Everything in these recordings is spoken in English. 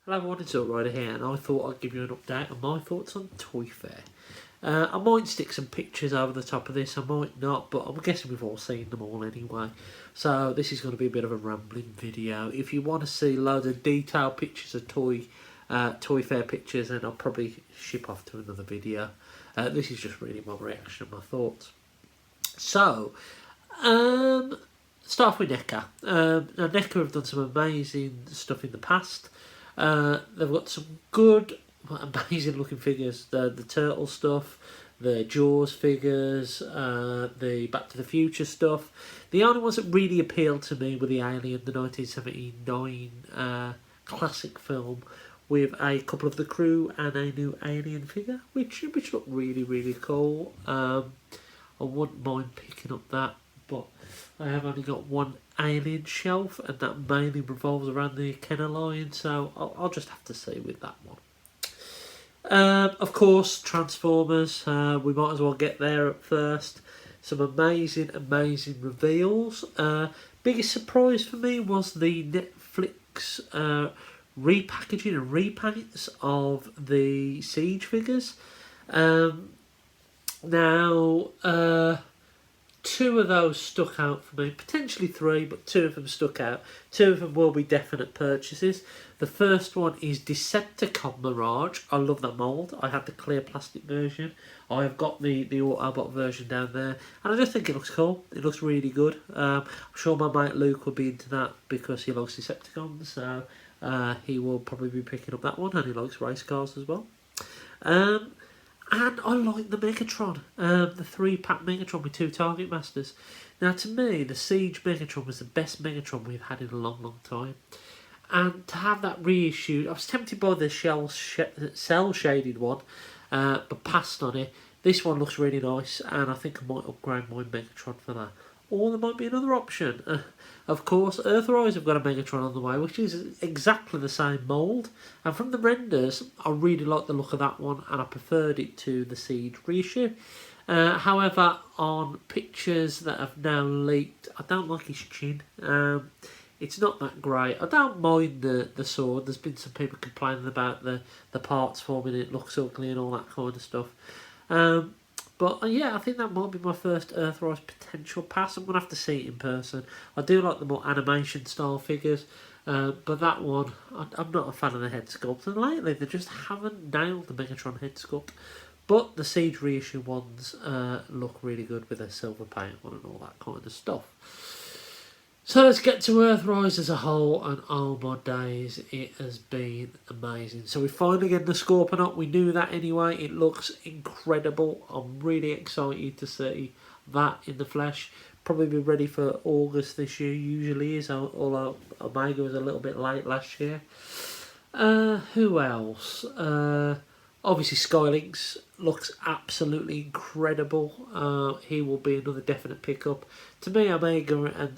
Hello everyone, it's Alright here, and I thought I'd give you an update on my thoughts on Toy Fair. I might stick some pictures over the top of this, I might not, but I'm guessing we've all seen them all anyway. So this is going to be a bit of a rambling video. If you want to see loads of detailed pictures of Toy Fair pictures, then I'll probably ship off to another video. This is just really my reaction and my thoughts. So, start off with NECA. Now NECA have done some amazing stuff in the past. They've got some good, amazing looking figures. The Turtle stuff, the Jaws figures, the Back to the Future stuff. The only ones that really appealed to me were the Alien, the 1979 classic film, with a couple of the crew and a new Alien figure, which looked really, really cool. I wouldn't mind picking up that, but I have only got one Alien shelf, and that mainly revolves around the Kenner line, so I'll just have to see with that one. Of course, Transformers, we might as well get there at first. Some amazing reveals. Biggest surprise for me was the Netflix repackaging and repaints of the Siege figures. Now, two of those stuck out for me, potentially three, but two of them stuck out. Two of them will be definite purchases. The first one is Decepticon Mirage. I love that mould. I had the clear plastic version. I have got the Autobot version down there, and I just think it looks cool. It looks really good. I'm sure my mate Luke will be into that because he likes Decepticons, so he will probably be picking up that one, and he likes race cars as well. And I like the Megatron, the 3-pack Megatron with 2 Target Masters. Now, to me, the Siege Megatron was the best Megatron we've had in a long time. And to have that reissued, I was tempted by the cell-shaded one, but passed on it. This one looks really nice, and I think I might upgrade my Megatron for that. Or there might be another option. Of course, Earthrise have got a Megatron on the way, which is exactly the same mould. And from the renders, I really like the look of that one, and I preferred it to the Siege reissue. However, on pictures that have now leaked, I don't like his chin. It's not that great. I don't mind the sword. There's been some people complaining about the parts forming, it looks ugly and all that kind of stuff. But yeah, I think that might be my first Earthrise potential pass. I'm going to have to see it in person. I do like the more animation style figures, but that one, I'm not a fan of the head sculpt. And lately, they just haven't nailed the Megatron head sculpt. But the Siege reissue ones look really good with their silver paint on and all that kind of stuff. So let's get to Earthrise as a whole, and oh my days, it has been amazing. So we finally get the Scorponok. We knew that anyway. It looks incredible. I'm really excited to see that in the flesh. Probably be ready for August this year, usually is, although Omega was a little bit late last year. Who else? Obviously Skylinks looks absolutely incredible. He will be another definite pickup. To me, Omega and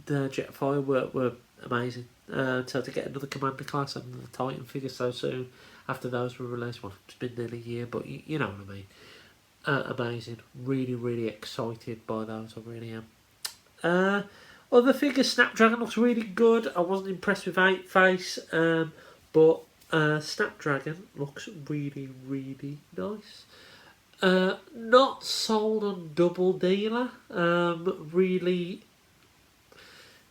Jetfire were amazing. So to get another Commander class and another Titan figure so soon after those were released, well, it's been nearly a year, but you know what I mean. Amazing. Really excited by those, I really am. Other figures, Snapdragon looks really good. I wasn't impressed with 8-Face, but Snapdragon looks really nice. Not sold on Double Dealer. Really,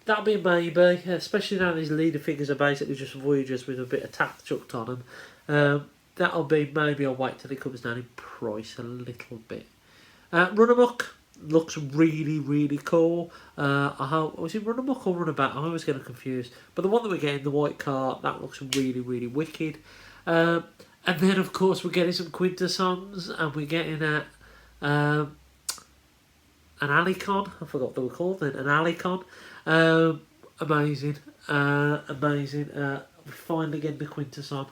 that'll be a maybe, especially now these leader figures are basically just Voyagers with a bit of tack chucked on them. That'll be maybe I'll wait till it comes down in price a little bit. Runamuck looks really cool. Was it Runamuck or Runabout? I always get confused. But the one that we're getting, the white car, that looks really wicked. And then, of course, we're getting some Quintessons, and we're getting an Alicon. I forgot what they were called then. An Alicon. Amazing. We're finally getting the Quintesson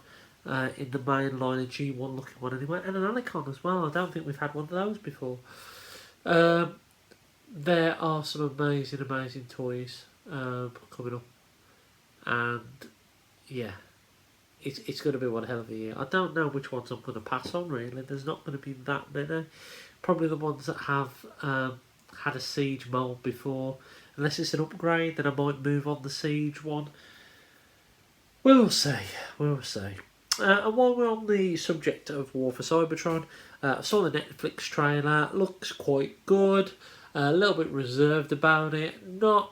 in the main line, a G1 looking one anyway, and an Alicon as well. I don't think we've had one of those before. There are some amazing toys coming up, and yeah, it's going to be one hell of a year. I don't know which ones I'm going to pass on, really. There's not going to be that many. Probably the ones that have had a Siege mould before. Unless it's an upgrade, then I might move on the Siege one. We will see. We will see. And while we're on the subject of War for Cybertron, I saw the Netflix trailer. Looks quite good. A little bit reserved about it. Not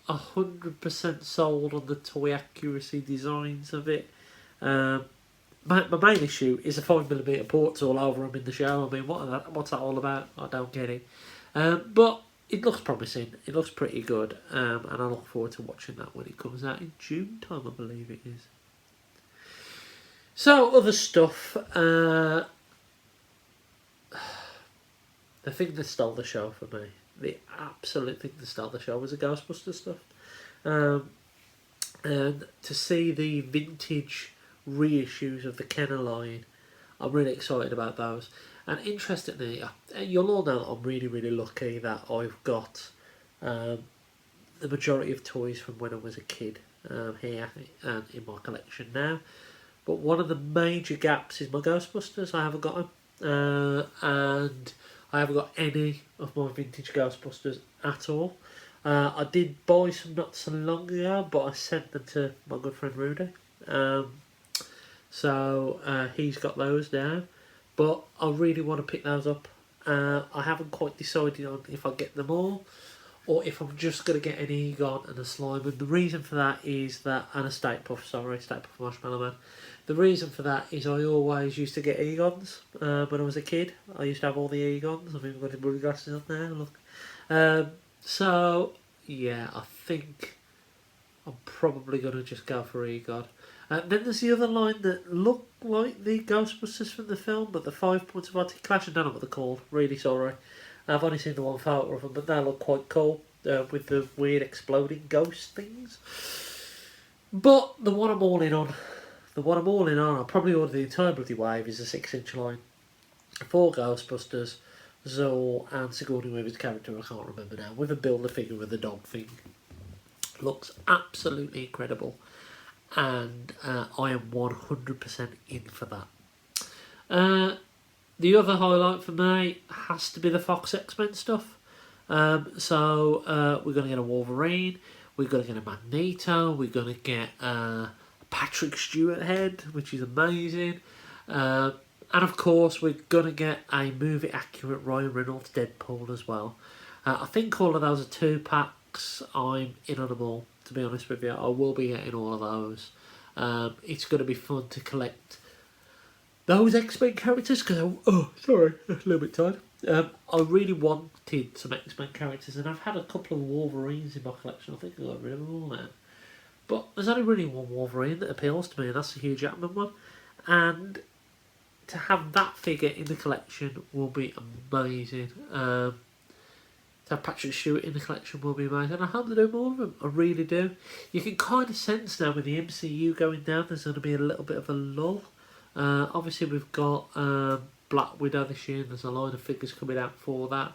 100% sold on the toy accuracy designs of it. My main issue is the 5mm ports all over them in the show. I mean, what's that all about? I don't get it. But it looks promising. It looks pretty good. And I look forward to watching that when it comes out in June time, I believe it is. So, other stuff. The thing that stole the show for me, the absolute thing that stole the show, was the Ghostbusters stuff. And to see the vintage reissues of the Kenner line, I'm really excited about those. And interestingly, you'll all know that I'm really, really lucky that I've got the majority of toys from when I was a kid here and in my collection now. But one of the major gaps is my Ghostbusters. I haven't got them. And I haven't got any of my vintage Ghostbusters at all. I did buy some not so long ago, but I sent them to my good friend Rudy. So he's got those now. But I really want to pick those up. I haven't quite decided on if I get them all or if I'm just going to get an Egon and a Slime. And the reason for that is that, and a Stay Puft Marshmallow Man. The reason for that is I always used to get Egons when I was a kid. I used to have all the Egons. I've even got the blue glasses on there, look. So, yeah, I think I'm probably going to just go for Egon. Then there's the other line that look like the Ghostbusters from the film, but the 5 points of anti-clash, I don't know what they're called, really sorry. I've only seen the one photo of them, but they look quite cool, with the weird exploding ghost things. But the one I'm all in on, I'll probably order the entire bloody wave, is a 6-inch line. 4 Ghostbusters, Zool and Sigourney Weaver's character, I can't remember now, with a Build-A-Figure with a dog thing. Looks absolutely incredible. And I am 100% in for that. The other highlight for me has to be the Fox X-Men stuff. So we're going to get a Wolverine, we're going to get a Magneto, we're going to get a Patrick Stewart head, which is amazing. And of course we're going to get a movie accurate Ryan Reynolds Deadpool as well. I think all of those are 2 packs. I'm in on them all, to be honest with you. I will be getting all of those. It's going to be fun to collect those X-Men characters because sorry, a little bit tired. I really wanted some X-Men characters, and I've had a couple of Wolverines in my collection. I think I got rid of them all now. But there's only really one Wolverine that appeals to me, and that's the Hugh Jackman one. And to have that figure in the collection will be amazing. To have Patrick Stewart in the collection will be amazing. And I hope they do more of them. I really do. You can kind of sense now with the MCU going down, there's going to be a little bit of a lull. Obviously, we've got Black Widow this year, and there's a line of figures coming out for that.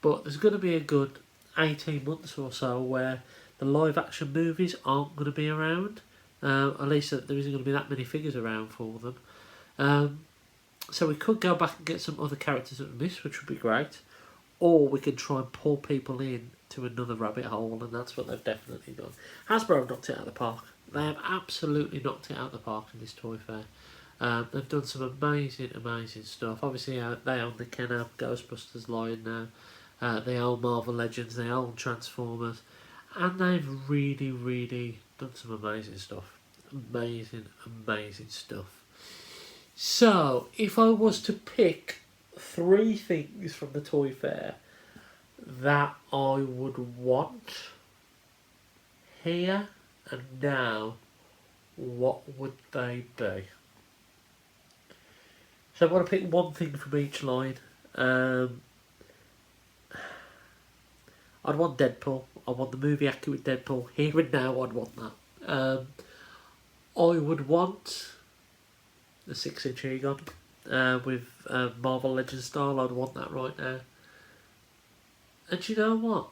But there's going to be a good 18 months or so where the live action movies aren't going to be around. At least there isn't going to be that many figures around for them. So we could go back and get some other characters that we missed, which would be great. Or we could try and pull people in to another rabbit hole, and that's what they've definitely done. Hasbro have knocked it out of the park. They have absolutely knocked it out of the park in this toy fair. They've done some amazing, amazing stuff. Obviously, they own the Kenner Ghostbusters line now. They own Marvel Legends, they own Transformers. And they've really, really done some amazing stuff. Amazing, amazing stuff. So, if I was to pick 3 things from the toy fair that I would want here and now, what would they be? So I'm going to pick one thing from each line. I'd want Deadpool. I want the movie accurate Deadpool. Here and now I'd want that. I would want the 6-inch Egon with Marvel Legends style. I'd want that right now. And you know what?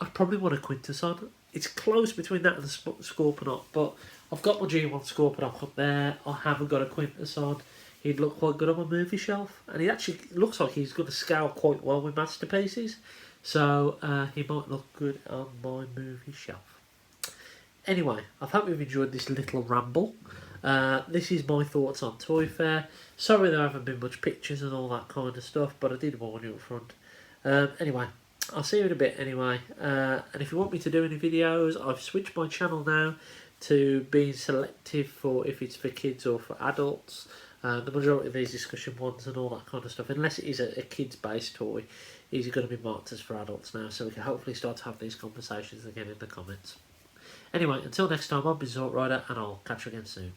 I'd probably want a Quintesson. It's close between that and the Scorponok, but I've got my G1 Scorponok up there. I haven't got a Quintesson. He'd look quite good on my movie shelf, and he actually looks like he's going to scale quite well with Masterpieces, so he might look good on my movie shelf. Anyway, I hope you've enjoyed this little ramble. This is my thoughts on Toy Fair. Sorry there haven't been much pictures and all that kind of stuff, but I did warn you up front. Anyway, I'll see you in a bit anyway. And if you want me to do any videos, I've switched my channel now to being selective for if it's for kids or for adults. The majority of these discussion ones and all that kind of stuff, unless it is a kids-based toy, is going to be marked as for adults now, so we can hopefully start to have these conversations again in the comments. Anyway, until next time, I've been Zort Rider, and I'll catch you again soon.